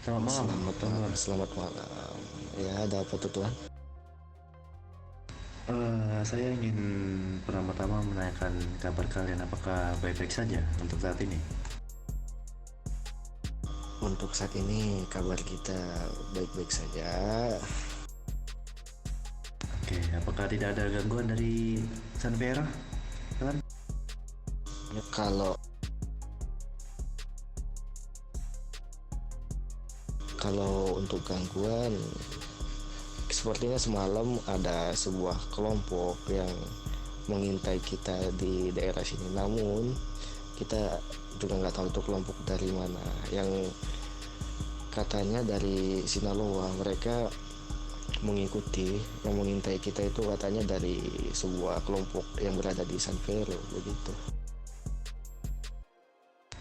Selamat malam, Selamat teman-teman. malam, selamat malam. Ya, ada apa tuh Tuan? Saya ingin pertama-tama menanyakan kabar kalian, apakah baik-baik saja untuk saat ini? Untuk saat ini kabar kita baik-baik saja. Oke, apakah tidak ada gangguan dari Sanvera, kan? Ya, kalau kalau untuk gangguan, sepertinya semalam ada sebuah kelompok yang mengintai kita di daerah sini. Namun kita juga nggak tahu itu kelompok dari mana. Yang katanya dari Sinaloa, mereka mengikuti yang mengintai kita itu katanya dari sebuah kelompok yang berada di San Vero begitu.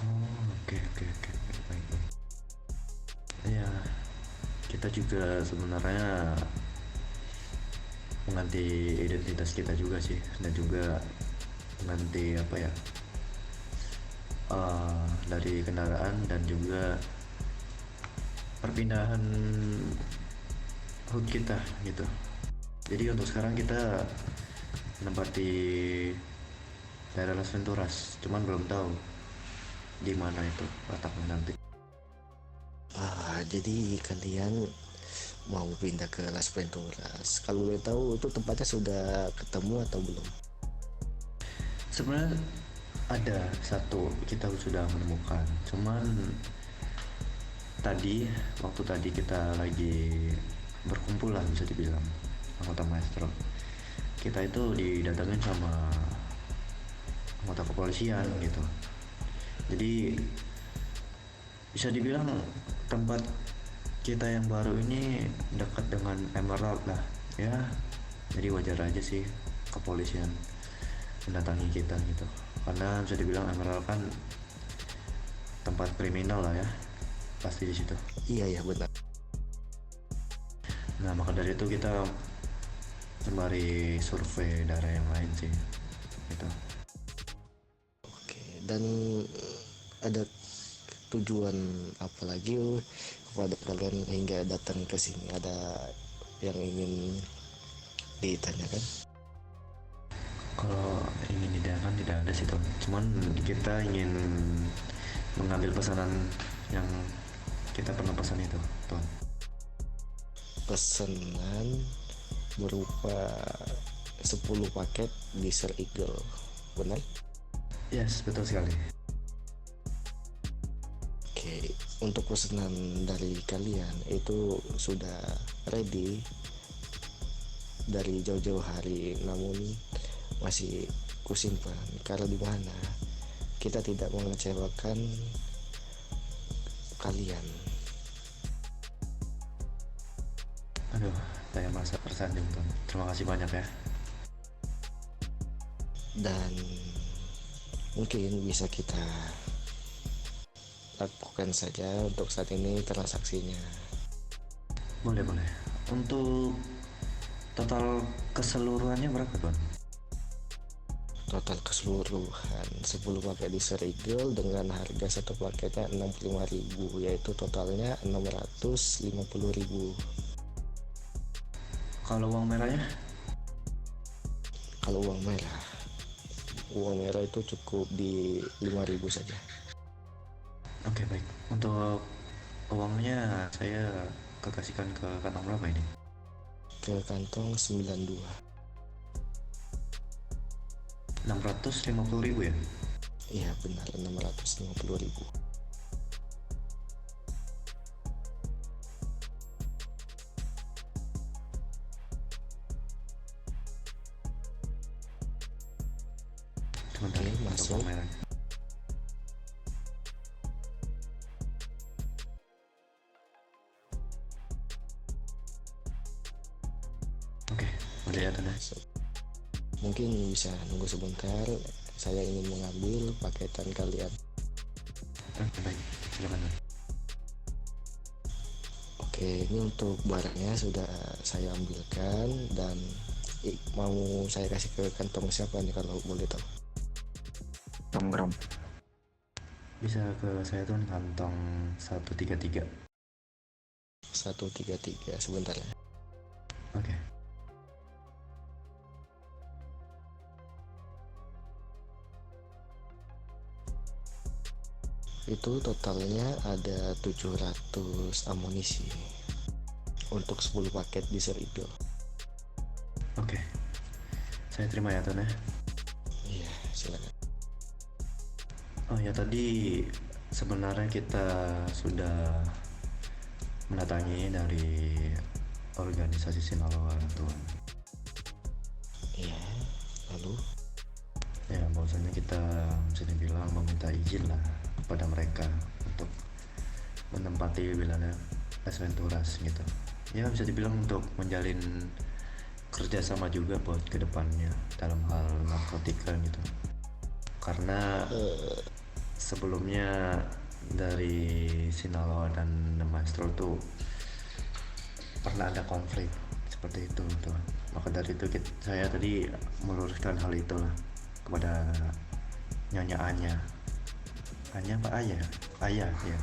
Oh, oke, baik. Ya, kita juga sebenarnya mengganti identitas kita juga sih, dan juga mengganti apa ya, dari kendaraan dan juga perpindahan HUD kita gitu. Jadi untuk sekarang kita menempati daerah Las Venturas, cuman belum tahu di mana itu letaknya nanti. Jadi kalian mau pindah ke Las Venturas? Kalau boleh tahu itu tempatnya sudah ketemu atau belum? Sebenarnya ada satu kita sudah menemukan, cuman waktu tadi kita lagi berkumpul lah bisa dibilang anggota maestro, kita itu didatengin sama anggota kepolisian gitu. Jadi bisa dibilang tempat kita yang baru ini dekat dengan Emerald lah ya, jadi wajar aja sih kepolisian mendatangi kita gitu, karena bisa dibilang Emerald kan tempat kriminal lah ya, pasti di situ. Iya ya benar. Nah maka dari itu kita sembari survei daerah yang lain sih gitu. Oke, dan ada tujuan apa lagi kepada kalian hingga datang ke sini? Ada yang ingin ditanyakan? Kalau ingin didayakan tidak ada sih tuh, cuman kita ingin mengambil pesanan yang kita pernah pesan itu tuh. Pesanan berupa 10 paket Desert Eagle, benar? Yes, betul sekali. Oke, untuk pesanan dari kalian itu sudah ready dari jauh-jauh hari, namun masih kusimpan karena di mana kita tidak mengecewakan kalian. Aduh, saya merasa tersanjung tuh, terima kasih banyak ya. Dan mungkin bisa kita lakukan saja untuk saat ini transaksinya. Boleh. Untuk total keseluruhannya berapa tuan? Total keseluruhan 10 paket di Serigel dengan harga satu paketnya 65.000, yaitu totalnya 650.000. Kalau uang merahnya? Kalau uang merah itu cukup di 5.000 saja. Oke, baik. Untuk uangnya saya kekasihkan ke kantong berapa ini? Ke kantong 92. 650.000 ya? Iya benar, 650.000. Sebentar Oke, untuk masuk. uang merahnya. Oke, boleh ya tuan ya? Masuk. Mungkin bisa nunggu sebentar, saya ingin mengambil paketan kalian. Oke, baik. Silakan tuan. Oke, ini untuk barangnya sudah saya ambilkan, dan mau saya kasih ke kantong siapa nih kalau boleh tahu? Gram. Bisa ke saya tuan, kantong 133. 133 sebentar ya. Oke. Itu totalnya ada 700 amunisi untuk 10 paket Desert Eagle. Oke. Saya terima ya Ton ya. Iya, silakan. Oh ya, tadi sebenarnya kita sudah mendatangi dari organisasi Sinaloa Tuan. Iya, lalu Ya, bahwasanya kita bisa dibilang meminta izin lah kepada mereka untuk menempati wilayah Las Venturas gitu. Ya, bisa dibilang untuk menjalin kerjasama juga buat kedepannya dalam hal narkotika gitu. Karena sebelumnya dari Sinaloa dan The Maestro tuh pernah ada konflik seperti itu tuh. Maka dari itu saya tadi meluruskan hal itu lah kepada Nyonya Anya Pak Ayah ya.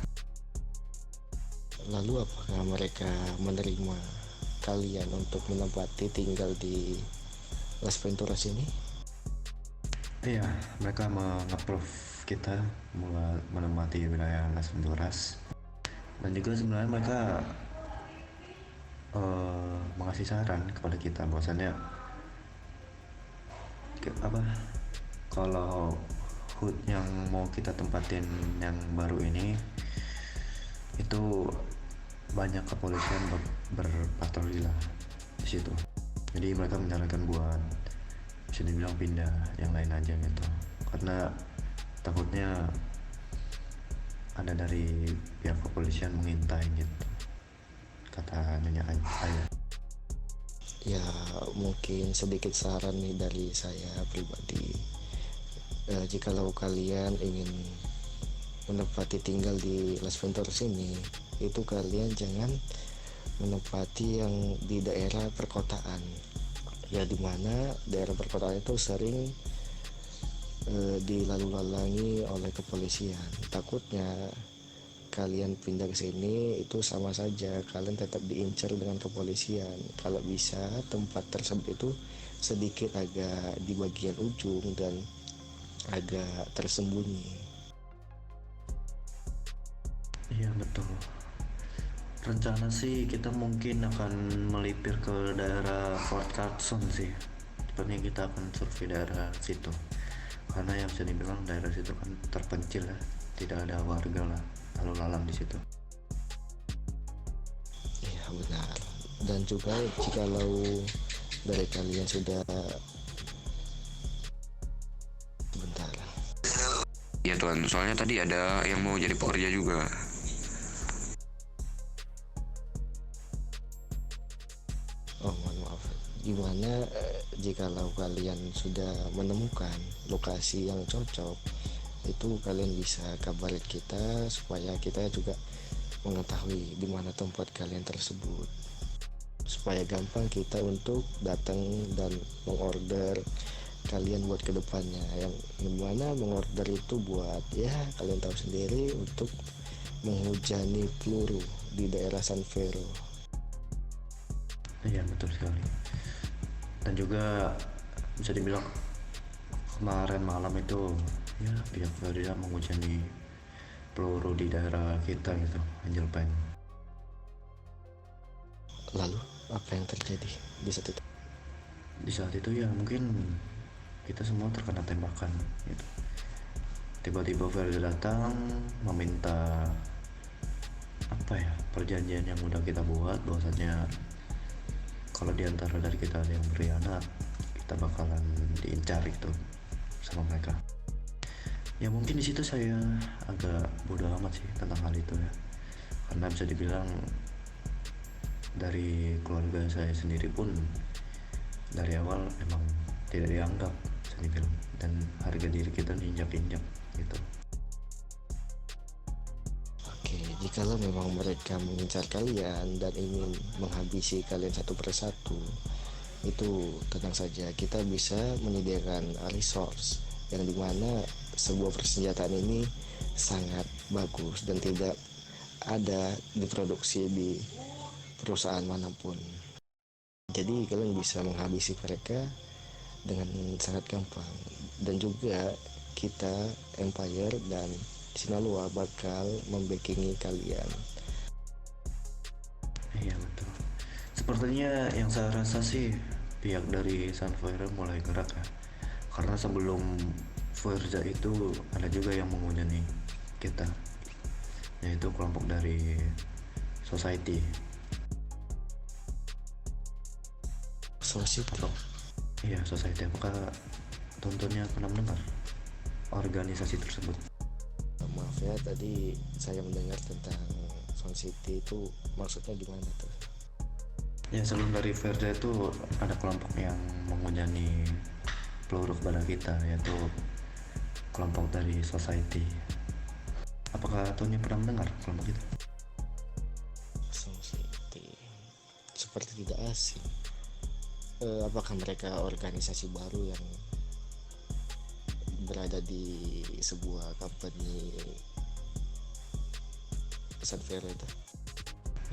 lalu apakah mereka menerima kalian untuk menempati tinggal di Las Venturas ini? Iya, mereka meng-approve kita mulai menempati wilayah Las Venturas, dan juga sebenarnya mereka mengasih saran kepada kita bahwasannya kalau hood yang mau kita tempatin yang baru ini itu banyak kepolisian berpatroli lah di situ. Jadi mereka menyarankan buat bisa dibilang pindah yang lain aja gitu, karena takutnya ada dari pihak kepolisian mengintai gitu, kata Nyonya Ayah. Ya, mungkin sedikit saran nih dari saya pribadi. Jikalau kalian ingin menempati tinggal di Las Venturas ini, itu kalian jangan menempati yang di daerah perkotaan. Ya, dimana daerah perkotaan itu sering dilalu-lalangi oleh kepolisian. Takutnya kalian pindah ke sini itu sama saja kalian tetap diincar dengan kepolisian. Kalau bisa tempat tersebut itu sedikit agak di bagian ujung dan agak tersembunyi. Iya betul. Rencana sih kita mungkin akan melipir ke daerah Fort Carson sih. Sepertinya kita akan survei daerah situ, karena yang bisa dibilang daerah situ kan terpencil ya, tidak ada warga lah lalu lalang di situ. Iya benar. Dan juga jikalau dari kalian sudah bentar. Iya Tuan, soalnya tadi ada yang mau jadi pekerja juga. Oh, mohon maaf. Gimana jikalau kalian sudah menemukan lokasi yang cocok, itu kalian bisa kabarin kita supaya kita juga mengetahui di mana tempat kalian tersebut, supaya gampang kita untuk datang dan mengorder kalian buat kedepannya. Yang dimana mengorder itu buat ya kalian tahu sendiri, untuk menghujani peluru di daerah San Fero. Iya betul sekali. Dan juga bisa dibilang kemarin malam itu ya pihak Florida menghujani peluru di daerah kita gitu, Angel Pen. Lalu apa yang terjadi di saat itu? Di saat itu ya mungkin kita semua terkena tembakan gitu. Tiba-tiba Florida datang meminta perjanjian yang udah kita buat, bahwasanya kalau diantara dari kita ada yang berkhianat, kita bakalan diincar gitu sama mereka. Ya mungkin di situ saya agak bodoh amat sih tentang hal itu ya, karena bisa dibilang dari keluarga saya sendiri pun dari awal emang tidak dianggap, bisa dibilang, dan harga diri kita diinjak-injak gitu. Oke, jikalau memang mereka mengincar kalian dan ingin menghabisi kalian satu persatu, itu tenang saja, kita bisa menyediakan resource yang dimana sebuah persenjataan ini sangat bagus dan tidak ada diproduksi di perusahaan manapun. Jadi kalian bisa menghabisi mereka dengan sangat gampang. Dan juga kita Empire dan Sinaloa bakal membackingi kalian. Iya betul. Sepertinya yang saya rasa sih pihak dari Sunfire mulai gerak ya. Karena sebelum Forza itu ada juga yang menghujani kita, yaitu kelompok dari Society. Society. Iya, Society. Apakah tontonnya pernah mendengar organisasi tersebut? Maaf ya, tadi saya mendengar tentang Sound City itu maksudnya gimana tuh? Ya, sebelum dari Verja itu ada kelompok yang menghujani peluru kepada kita, yaitu kelompok dari Society. Apakah Tony pernah mendengar kelompok itu? Sound City seperti tidak asing. Apakah mereka organisasi baru yang berada di sebuah company Sunfire itu?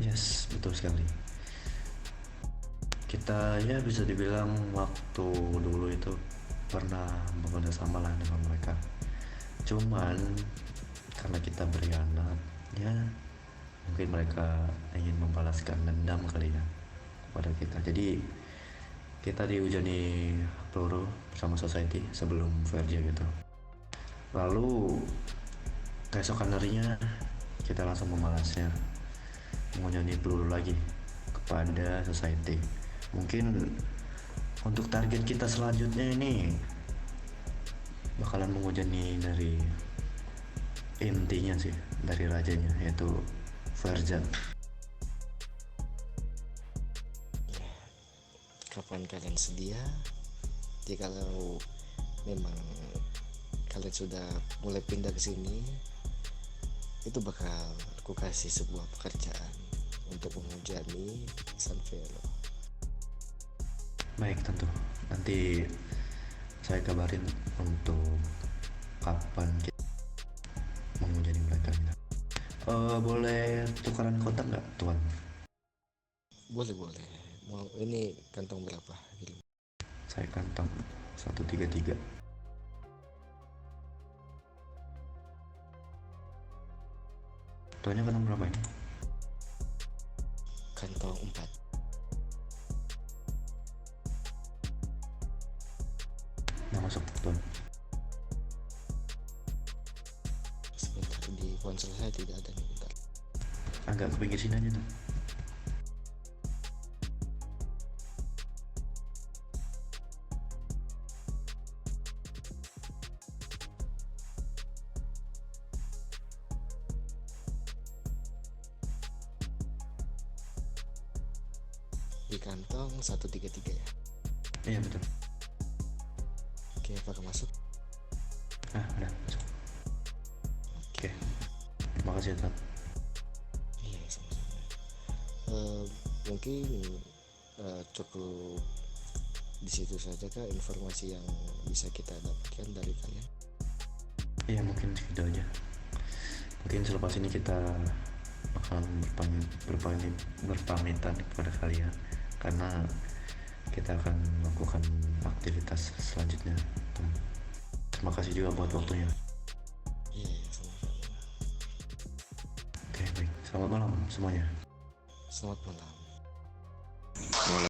Yes, betul sekali. Kita ya bisa dibilang waktu dulu itu pernah bekerja sama lah dengan mereka. Cuman karena kita berkhianat, ya mungkin mereka ingin membalaskan dendam kali ya kepada kita. Jadi kita dihujani peluru bersama Society sebelum Verja gitu. Lalu keesokan harinya kita langsung membalasnya, menghujani peluru lagi kepada Society. Mungkin untuk target kita selanjutnya ini bakalan menghujani dari intinya sih, dari rajanya, yaitu Verja. Kapan kalian sedia? Jikalau memang kalian sudah mulai pindah ke sini, itu bakal aku kasih sebuah pekerjaan untuk menghujani Sunfire. Baik, tentu nanti saya kabarin untuk kapan kita menghujani mereka. Boleh tukaran kotak nggak, Tuan? Boleh. Mau ini kantong berapa? Saya kantong 133. Tuannya kantong berapa ini? Kantong 4. Nah, masuk, Tuan. Sebentar, di ponsel saya tidak ada nih, bentar. Agak ke pinggir sini aja tuh. Di kantong 133 ya. Iya betul. Oke, apakah masuk? Nah, udah masuk. Oke. Terima kasih, Tuan. Iya, sama-sama. Mungkin cukup di situ saja kah informasi yang bisa kita dapatkan dari kalian? Iya, mungkin segitu aja. Mungkin selepas ini kita akan berpamitan kepada kalian, karena kita akan melakukan aktivitas selanjutnya. Terima kasih juga buat waktunya. Iya, sama-sama. Oke, baik. Selamat malam semuanya. Selamat malam.